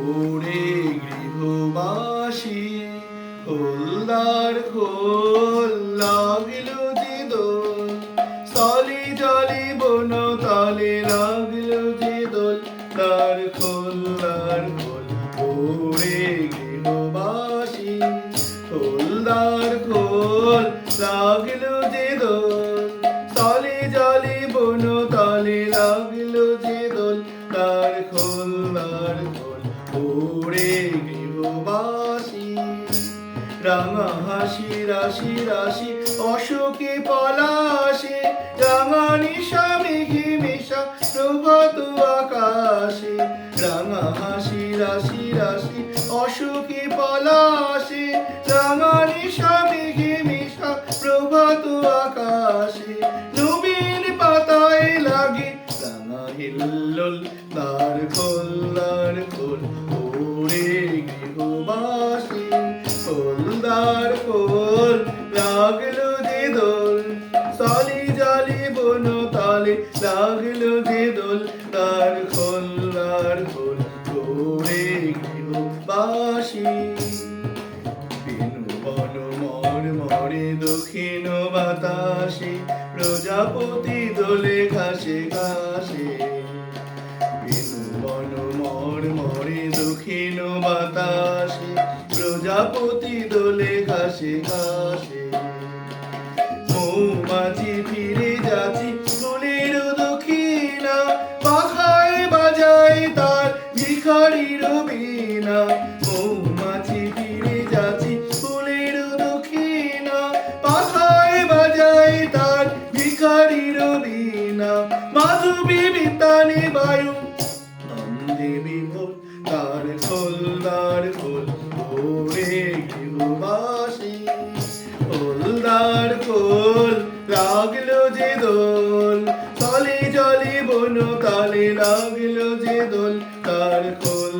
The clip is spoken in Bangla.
ওরে গৃহবাসী খোলদার খোল লাগিল যে দোল স্থলে জলে বন তলে লাগিল যে দোল দ্বার খোল ওরে গৃহবাসী খোলদার খোল লাগিল যে দোল স্থলে জলে বন তলে লাগিল যে দোল দ্বার খোল ওরে গৃহবাসী রাঙা হাসি রাশি রাশি অশোকে পলাশে রাঙা নিশা মেঘে মেশা প্রভাত আকাশে রাঙা হাসি রাশি রাশি অশোকে পলাশে রাঙা নিশা মেঘে মেশা প্রভাত আকাশে নবীন পাতায় লাগে রাঙা হিল্লোল দ্বার খোল ওরে গৃহবাসী খোলদার খোল লাগলো যে দোল স্থলে জলে বন তলে লাগলো যে দোল দ্বার খোল ওরে গৃহবাসী বিনু বন মরে দক্ষিণ বাতাসে প্রজাপতি দোলে ঘাসে বিনু বন মরে দক্ষিণ বাতাসে প্রজাপতি দোলে ঘাসে মৌমাছি ফিরে যাচ্ছি ফুলের দক্ষিণা পাখায় বাজায় তার ভিখারির বীণা মৌমাছি ফিরে যাচ্ছি ফুলের দক্ষিণা পাখায় বাজায় তার ভিখারির বীণা মাধবী বিতানে বায়ু দেবী ভোল দ্বার খোল ওরে গৃহবাসী খোলদার খোল লাগলো যে দোল তলে জলে বন তলে লাগলো যে দোল দ্বার খোল